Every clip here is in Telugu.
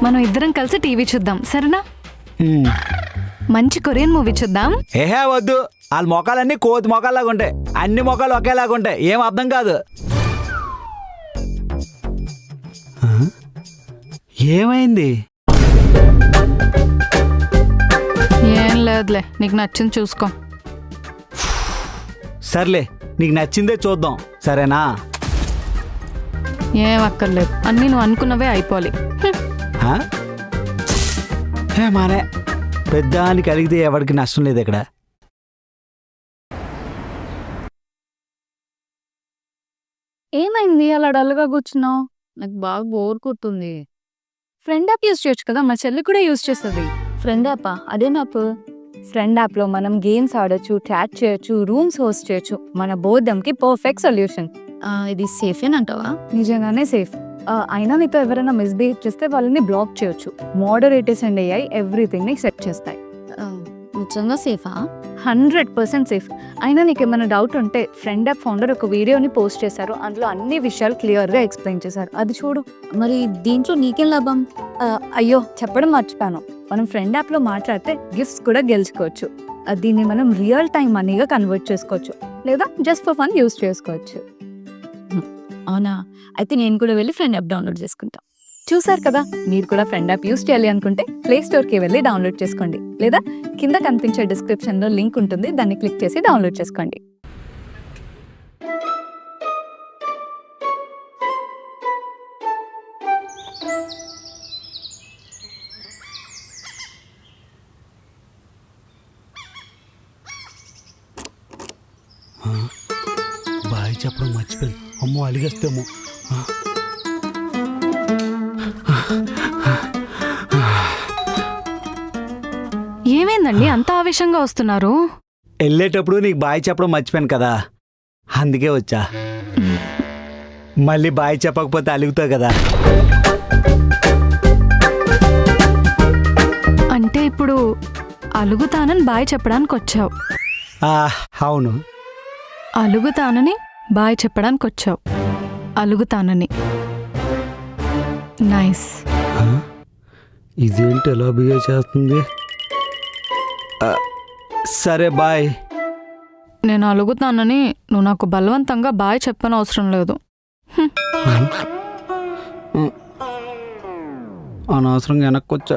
మనం ఇద్దరం కలిసి టీవీ చూద్దాం, సరేనా? మంచి కొరియన్ మూవీ చూద్దాం. ఏహే వద్దు, వాళ్ళ మొఖాలన్నీ కోతి మొఖాల్లాగా ఉంటాయి. అన్ని మొఖాలు ఒకేలాగా ఉంటాయి, ఏం అర్థం కాదు. ఏమైంది? ఏం లేదులే, నీకు నచ్చింది చూసుకో. సర్లే, నీకు నచ్చిందే చూద్దాం, సరేనా? ఏం అక్కర్లేదు, అన్నీ నువ్వు అనుకున్నవే అయిపోవాలి. మానే పెద్దానికి అడిగితే ఎవరికి నష్టం లేదు ఇక్కడ. ఏమైంది అలా డల్గా కూర్చున్నావు? నాకు బాగా బోర్ కొడుతుంది. ఫ్రెండ్ యాప్ యూస్ చేయొచ్చు కదా, మా చెల్లి కూడా యూస్ చేస్తుంది. ఫ్రెండ్ యాపా? అదేం యాప్? ఫ్రెండ్ యాప్లో మనం గేమ్స్ ఆడొచ్చు, చాట్ చేయొచ్చు, రూమ్స్ హోస్ట్ చేయొచ్చు. మన బోర్డంకి పర్ఫెక్ట్ సొల్యూషన్. ఇది సేఫేనంటావా? నిజంగానే సేఫ్. అయినా నీతో ఎవరైనా మిస్బిహేవ్ చేస్తే వాళ్ళని బ్లాక్ చేయొచ్చు. మోడరేటర్స్ అండ్ AI ఎవ్రీథింగ్ని సెట్ చేస్తాయి. నిజంగా సేఫా? 100% సేఫ్. అయినా నీకు ఏమైనా డౌట్ ఉంటే ఫ్రెండ్ యాప్ ఫౌండర్ ఒక వీడియోని పోస్ట్ చేశారు, అందులో అన్ని విషయాలు క్లియర్గా ఎక్స్ప్లెయిన్ చేశారు, అది చూడు. మరి దీంట్లో నీకేం లాభం? అయ్యో చెప్పడం మర్చిపోయాను, మనం ఫ్రెండ్ యాప్లో మాట్లాడితే గిఫ్ట్స్ కూడా గెలుచుకోవచ్చు. దీన్ని మనం రియల్ టైం మనీగా కన్వర్ట్ చేసుకోవచ్చు, లేదా జస్ట్ ఫర్ ఫన్ యూస్ చేసుకోవచ్చు. అవునా? అయితే నేను కూడా వెళ్ళి ఫ్రెండ్ యాప్ డౌన్లోడ్ చేసుకుంటా. చూసారు కదా, మీరు కూడా ఫ్రెండ్ యాప్ యూస్ చేయాలి అనుకుంటే ప్లే స్టోర్కి వెళ్ళి డౌన్లోడ్ చేసుకోండి, లేదా కింద కనిపించే డిస్క్రిప్షన్లో లింక్ ఉంటుంది, దాన్ని క్లిక్ చేసి డౌన్లోడ్ చేసుకోండి. బాయ్ చెప్పడం మర్చిపోయాను. అమ్మో అలిగేస్తేమో. ఏమైందండి అంత ఆవేశంగా వస్తున్నారు? వెళ్ళేటప్పుడు నీకు బాయ్ చెప్పడం మర్చిపోయాను కదా, అందుకే వచ్చా. మళ్ళీ బాయ్ చెప్పకపోతే అలుగుతావు కదా. అంటే ఇప్పుడు అలుగుతానని బాయ్ చెప్పడానికి వచ్చావు? అవును. అలుగుతానని బాయ్ చెప్పడానికి వచ్చావు. అలుగుతానని. నైస్. ఇదేంటి ఎలా బిహేవ్ చేస్తుంది? సరే బాయ్. నేను అలుగుతానని నువ్వు నాకు బలవంతంగా బాయ్ చెప్పని అవసరం లేదు. అనవసరంగా వెనక్కొచ్చా.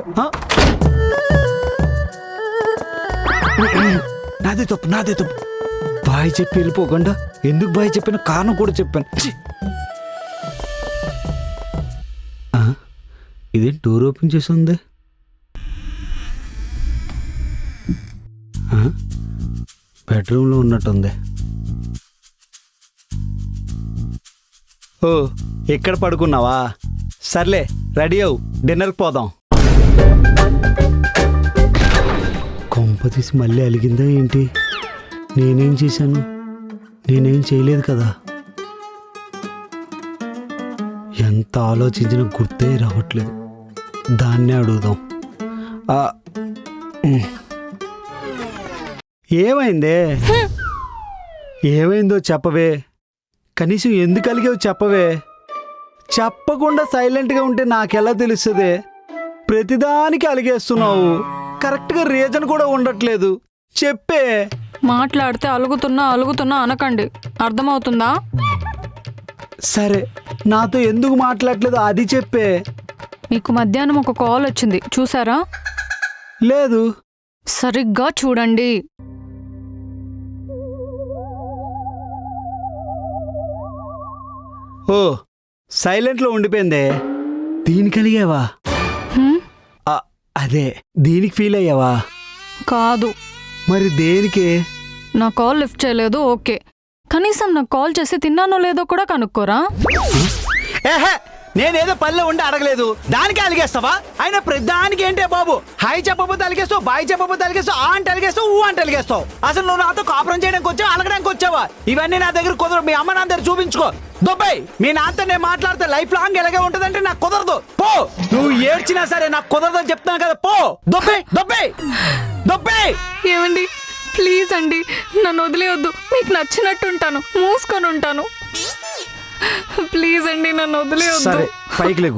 నాదే తప్పు. బాయ్ చెప్పి వెళ్ళిపోకుండా ఎందుకు బాయ్ చెప్పిన కారణం కూడా చెప్పాను. ఇదేం డోర్ ఓపెన్ చేసి ఉంది? బెడ్రూమ్లో ఉన్నట్టుంది. ఓ, ఎక్కడ పడుకున్నావా? సర్లే, రెడీ అవు, డిన్నర్కి పోదాం. కొంప తీసి మళ్ళీ అలిగిందా ఏంటి? నేనేం చేశాను? నేనేం చేయలేదు కదా. ఎంత ఆలోచించినా గుర్తే రావట్లేదు. దాన్నే అడుగుదాం. ఏమైందో చెప్పవే. కనీసం ఎందుకు అలిగావు చెప్పవే. చెప్పకుండా సైలెంట్గా ఉంటే నాకెలా తెలుస్తుంది? ప్రతిదానికి అలిగేస్తున్నావు, కరెక్ట్గా రీజన్ కూడా ఉండట్లేదు. చెప్పే. మాట్లాడితే అలుగుతున్నా అనకండి, అర్థమవుతుందా? సరే, నాతో ఎందుకు మాట్లాడలేదు అది చెప్పే. మీకు మధ్యాహ్నం ఒక కాల్ వచ్చింది, చూసారా? లేదు. సరిగ్గా చూడండి. ఓ, సైలెంట్లో ఉండిపోయిందే. దీనికి అలిగావా? అదే, దీనికి ఫీల్ అయ్యావా? కాదు. మరి దేనికి? నా కాల్ లిఫ్ట్ చేయలేదు, ఓకే. కనీసం నాకు కాల్ చేసి తిన్నానో లేదో కూడా కనుక్కోరా? నేనేదో పనిలో ఉండి అడగలేదు, దానికి అలిగేస్తావా? అయినా ప్రతిదానికి ఏంటే బాబు? హాయ్ చెప్పకపోతే అలిగేస్తావు, బాయ్ చెప్పకపోతే అలిగేస్తావు, ఆ అంటే అలిగేస్తావు, ఊ అంటే అలిగేస్తావు. అసలు నువ్వు నాతో కాపురం చేయడానికి వచ్చావా, అలగడానికి వచ్చావా? ఇవన్నీ నా దగ్గర కుదరదు. మీ అమ్మ నాన్న దగ్గర చూపించుకో. దొబ్బాయి, మీ నాన్నతో నేను మాట్లాడితే లైఫ్ లాంగ్ ఎలాగే ఉంటుందంటే నాకు కుదరదు. పో, నువ్వు ఏడ్చినా సరే నాకు కుదరదని చెప్తున్నాను కదా. పో, దొబ్బాయి. ఏమండి, ప్లీజ్ అండి, నన్ను వదిలేయొద్దు. మీకు నచ్చినట్టు ఉంటాను, మూసుకొని ఉంటాను. ప్లీజ్ అండి, నన్ను వదిలేయొద్దు. సరే, పైకి లేగు.